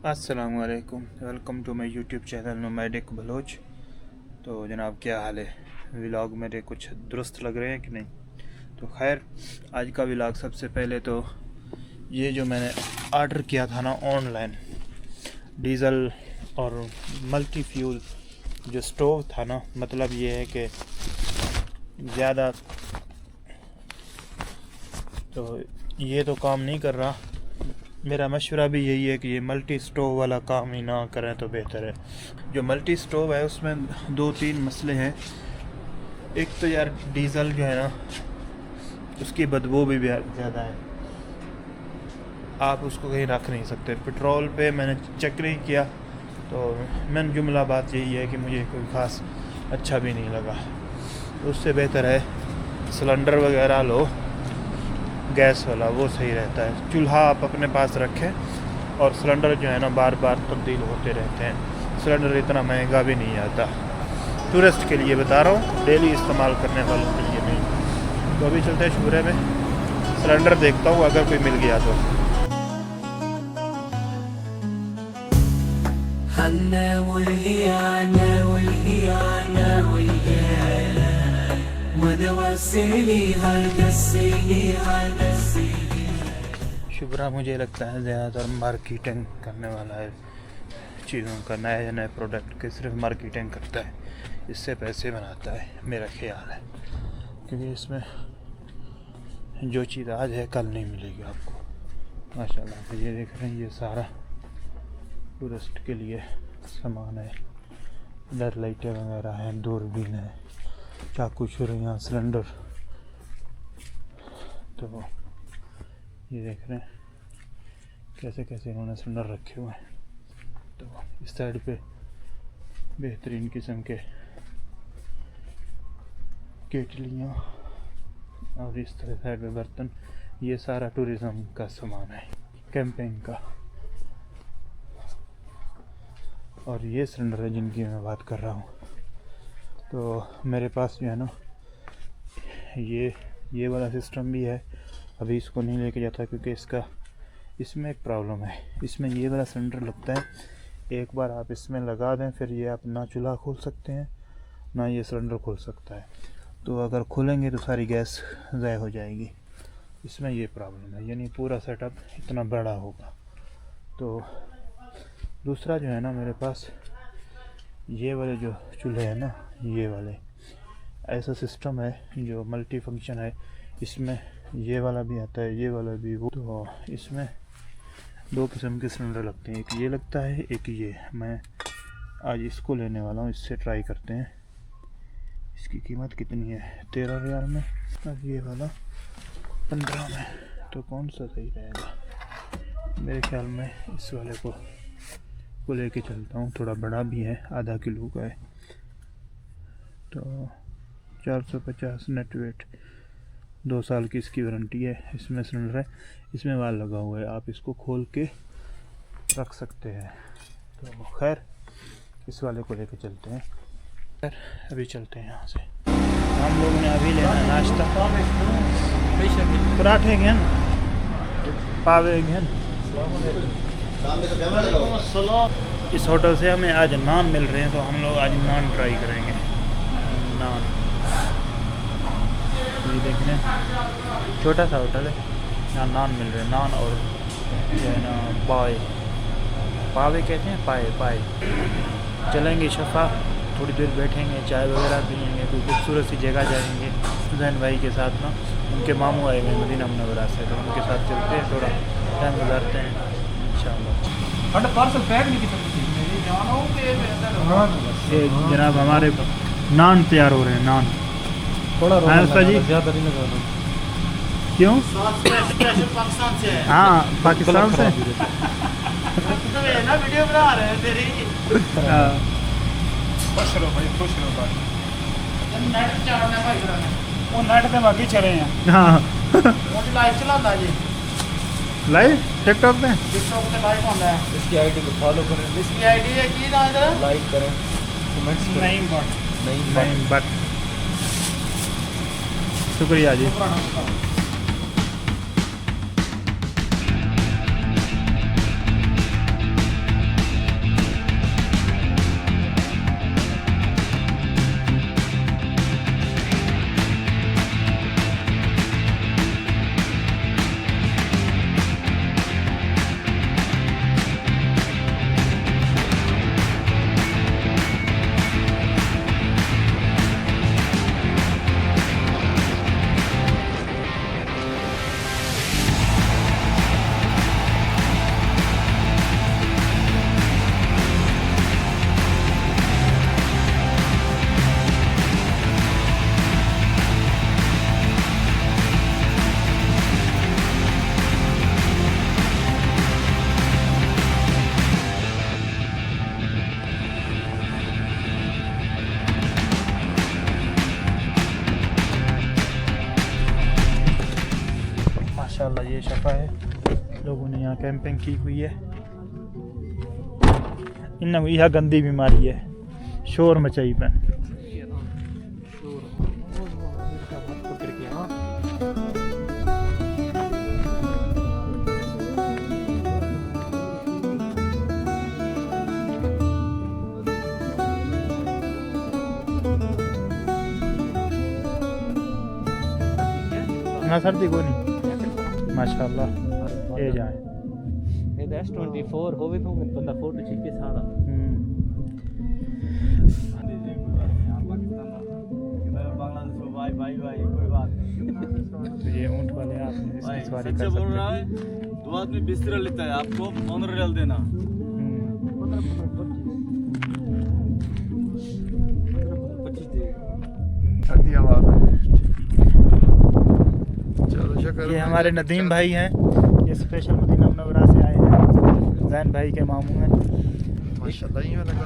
अस्सलामुअलैकुम, welcome to my YouTube channel nomadic Baloch. तो जनाब क्या हाल है? व्लॉग मेरे कुछ दुरुस्त लग रहे हैं कि नहीं? तो खैर, आज का व्लॉग सबसे पहले तो ये जो मैंने ऑर्डर किया था ना ऑनलाइन, डीज़ल और मल्टी फ्यूल जो स्टोव था ना, मतलब ये है कि ज़्यादा तो ये तो काम नहीं कर रहा। मेरा मशवरा भी यही है कि ये मल्टी स्टोव वाला काम ही ना करें तो बेहतर है। जो मल्टी स्टोव है उसमें 2-3 मसले हैं। एक तो यार डीज़ल जो है ना उसकी बदबू भी ज़्यादा है, आप उसको कहीं रख नहीं सकते। पेट्रोल पे मैंने चेक नहीं किया तो मैंने जुमला बात यही है कि मुझे कोई ख़ास अच्छा भी नहीं लगा। तो उससे बेहतर है सिलेंडर वगैरह लो गैस वाला, वो सही रहता है। चूल्हा आप अपने पास रखें और सिलेंडर जो है ना बार बार तब्दील होते रहते हैं। सिलेंडर इतना महंगा भी नहीं आता। टूरिस्ट के लिए बता रहा हूँ, डेली इस्तेमाल करने वालों के लिए नहीं। तो अभी चलते हैं शूरे में, सिलेंडर देखता हूँ अगर कोई मिल गया तो। शुभ्रा मुझे लगता है ज़्यादातर मार्केटिंग करने वाला है चीज़ों का, नए नए प्रोडक्ट के सिर्फ मार्केटिंग करता है, इससे पैसे बनाता है, मेरा ख्याल है। क्योंकि इसमें जो चीज़ आज है कल नहीं मिलेगी आपको। माशाल्लाह तो ये देख रहे हैं, ये सारा टूरिस्ट के लिए सामान है। इधर लाइटें वगैरह हैं, दूरबीन है, चाकू छुरियाँ, सिलेंडर। तो ये देख रहे हैं कैसे कैसे इन्होंने सिलेंडर रखे हुए हैं। तो इस साइड पे बेहतरीन किस्म के केटलियाँ और इस तरह साइड पे बर्तन। ये सारा टूरिज़्म का सामान है, कैंपिंग का। और ये सिलेंडर है जिनकी मैं बात कर रहा हूँ। तो मेरे पास जो है ना ये वाला सिस्टम भी है। अभी इसको नहीं लेके जाता क्योंकि इसमें एक प्रॉब्लम है। इसमें ये वाला सिलेंडर लगता है, एक बार आप इसमें लगा दें फिर ये आप ना चूल्हा खोल सकते हैं ना ये सिलेंडर खोल सकता है। तो अगर खोलेंगे तो सारी गैस ज़ाय हो जाएगी। इसमें ये प्रॉब्लम है, यानी पूरा सेटअप इतना बड़ा होगा। तो दूसरा जो है ना, मेरे पास ये वाले जो चूल्हे हैं ना, ये वाले ऐसा सिस्टम है जो मल्टी फंक्शन है। इसमें ये वाला भी आता है, ये वाला भी। वो तो इसमें 2 किस्म के सिलेंडर लगते हैं, एक ये लगता है, एक ये। मैं आज इसको लेने वाला हूँ, इससे ट्राई करते हैं। इसकी कीमत कितनी है? 13 रियाल में, और ये वाला 15 में। तो कौन सा सही रहेगा? मेरे ख्याल में इस वाले को लेके चलता हूँ। थोड़ा बड़ा भी है, आधा किलो का है। तो 450 नेट वेट, 2 साल की इसकी वारंटी है। इसमें सिलेंडर है, इसमें वाल लगा हुआ है, आप इसको खोल के रख सकते हैं। तो खैर इस वाले को लेके चलते हैं। खैर अभी चलते हैं यहाँ से। हम लोगों ने अभी लेना है नाश्ता, पराठे घेन, पावे घेन। इस होटल से हमें आज नान मिल रहे हैं, तो हम लोग आज नान ट्राई करेंगे। नान ये देख रहे हैं, छोटा सा होटल है, यहाँ नान मिल रहे हैं। नान और जो है ना पावे कहते हैं, पाए। चलेंगे शफा, थोड़ी देर बैठेंगे, चाय वगैरह पियेंगे, कोई खूबसूरत सी जगह जाएंगे। हुसैन भाई के साथ ना, उनके मामू आए हुए मदीना मुनव्वरा से, तो उनके साथ चलते हैं, थोड़ा टाइम गुजारते हैं इंशाअल्लाह। पार्सल पैक नहीं जनाब हमारे नान तैयार हो रहे हैं। नान थोड़ा जी ज़्यादा नहीं लगा दो। क्यों? पाकिस्तान से है। हाँ, पाकिस्तान से ना वीडियो बना रहे हैं तेरी। खुश रहो भाई, खुश रहो भाई। नेट चलाना भाई कराने, वो नेट पे बाकी चले हैं। हाँ, वो लाइव चलाता जी, लाइव टिकटॉक पे लाइव होता है। इसकी आईडी को फॉलो करें, इसकी आईडी है की ना, लाइक करें, कमेंट्स करें। नहीं बट शुक्रिया जी। शफा है, लोगों ने यहाँ कैंपिंग की हुई है। इन यह गंदी बीमारी है, शोर मचाई पे। ना सर्दी को नहीं माशाल्लाह ये जाए ये S24 होवे तो बंदा फोटो खींच के सारा ये ऊँट वाले आप इसकी सवारी कर बोल रहा है सकते 2 आदमी 20 रियल लेता है, आपको 15 रियल देना। ये हमारे नदीम भाई हैं, ये स्पेशल मदीना मुनव्वरा से आए हैं, जैन भाई के मामू हैं माशाल्लाह। ये लगा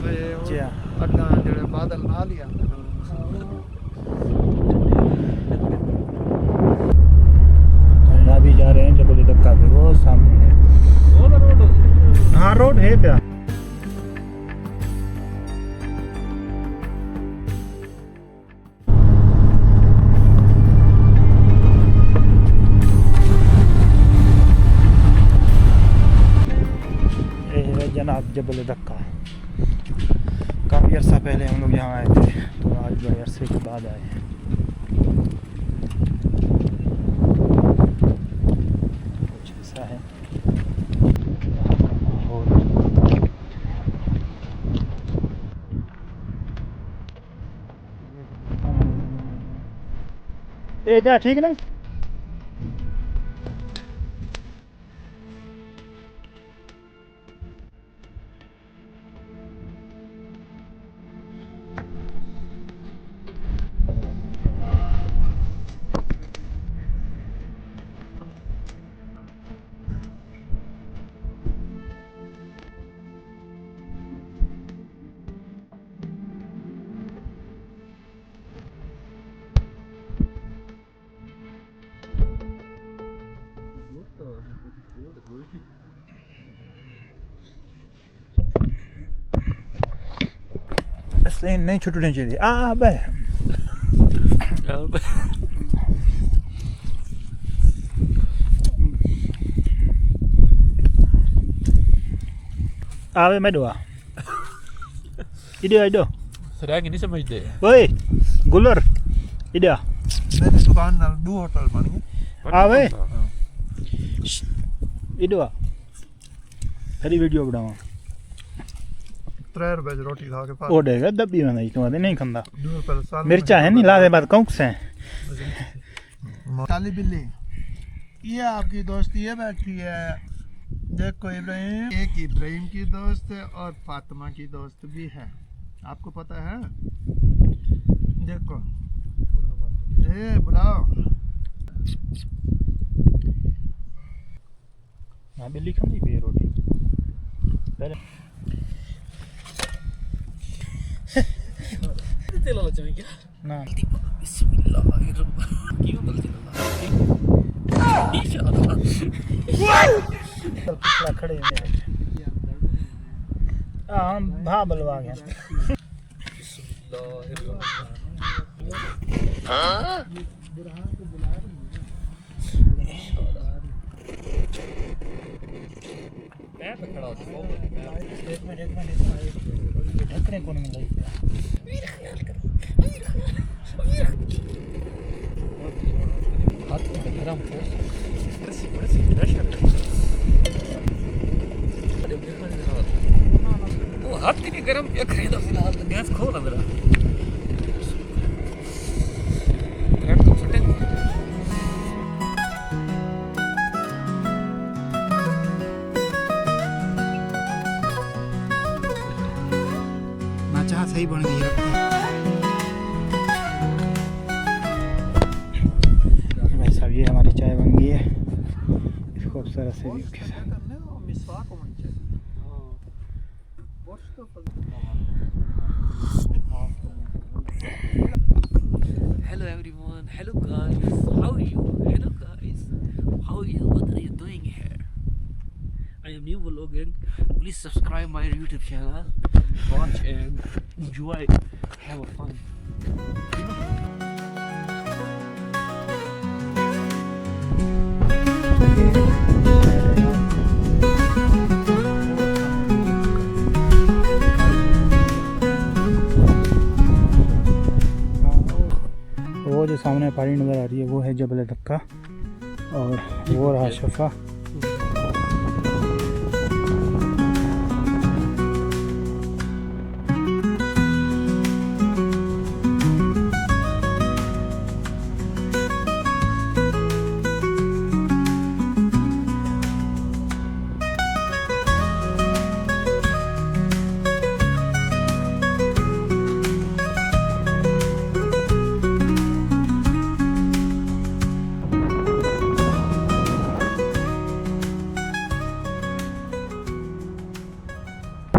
वे जी हाँ। अल्लाह जेड़े बादल ना लिया अभी जा रहे हैं जबल धक्का पे, वो सामने है। हाँ रोड है क्या? जनाब जबल धक्का, काफ़ी अर्सा पहले हम लोग यहाँ आए थे, तो आज बड़े अरसे के बाद आए हैं। कुछ ऐसा है ये क्या ठीक नहीं? नहीं छुटने चाहिए। बे आवे मैं दुआ इधर सराग नहीं समझते ओए गुलर इधर मेरी दुकान नाल 2 होटल बन गए। आवे इधर खरी वीडियो बनावा 3 रुपए की रोटी खा के पास ओ देगा दबी में नहीं तुम्हारे नहीं खंदा 2 रुपए साल मिर्चा है नहीं लादे बात कौन से काली बिल्ली। ये आपकी दोस्त ये बैठी है, देखो इब्राहिम, एक इब्राहिम की दोस्त है और फातिमा की दोस्त भी है, आपको पता है? देखो ए बुलाओ। हां बिल्ली खाती भी रोटी पहले तेल वाला चाहिए क्या ना बिस्मिल्लाहिर्रहमानिर्रहीम क्यों गलती पिछला खड़े हाँ भा बलवा गया मैं पे खड़ा हूं एक मिनट ढकने को नहीं लगी हाथ में गरम बड़ी प्रेशर वो हाथ की गरम क्या खरीदा फिलहाल गैस खोला मेरा क्रैक तो फटे ना चाह सही बन गई है भाई साहब। ये हमारी चाय बन गई है इस खूबसूरत से व्यू के साथ। Hello everyone, hello guys, how are you? Hello guys, How you? What are you doing here? I am new vlogging. Please subscribe my YouTube channel. Watch and enjoy. Have a fun. वो जो सामने पहाड़ी नज़र आ रही है वो है जबल धक्का और वो रहा शफा।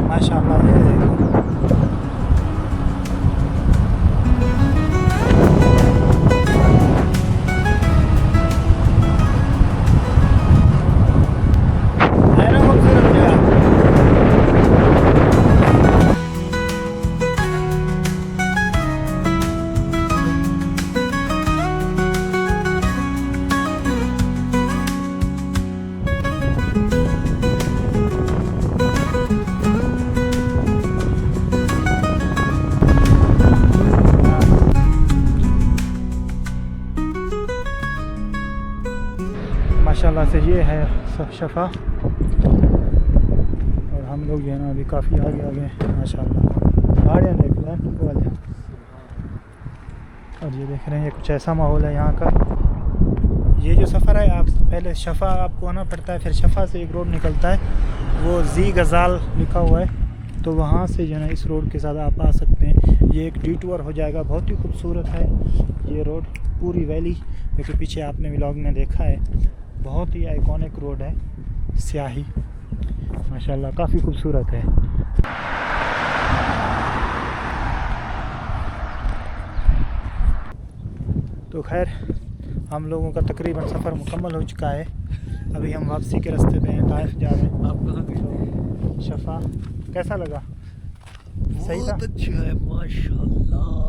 माशाअल्लाह ये देखो। है ना खूबसूरत जगह। माशाल्लाह से ये है शफा और हम लोग जो है ना अभी काफ़ी आगे आ गए माशाल्लाह। पहाड़ियाँ देख रहे हैं वाले और ये देख रहे हैं ये कुछ ऐसा माहौल है यहाँ का। ये जो सफ़र है आप पहले शफा आपको आना पड़ता है, फिर शफा से एक रोड निकलता है वो जी गज़ाल लिखा हुआ है, तो वहाँ से जो है ना इस रोड के साथ आप आ सकते हैं। ये एक डिटूर हो जाएगा, बहुत ही खूबसूरत है ये रोड। पूरी वैली जो पीछे आपने व्लॉग में देखा है, बहुत ही आइकॉनिक रोड है स्याही माशाल्लाह, काफ़ी खूबसूरत है। तो खैर हम लोगों का तकरीबन सफ़र मुकम्मल हो चुका है। अभी हम वापसी के रास्ते पे हैं, ताइफ जा रहे हैं। आप कहाँ गए? शफा कैसा लगा? सही था? बहुत अच्छा है माशाल्लाह।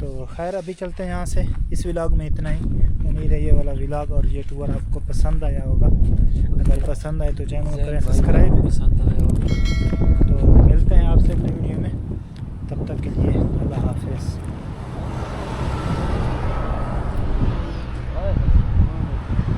तो खैर अभी चलते हैं यहाँ से। इस व्लॉग में इतना ही। उम्मीद है ये वाला व्लॉग और ये टूर आपको पसंद आया होगा। अगर पसंद आए तो चैनल को करें सब्सक्राइब। पसंद आया होगा। तो मिलते हैं आपसे अगली वीडियो में, तब तक के लिए अल्लाह हाफ़िज़।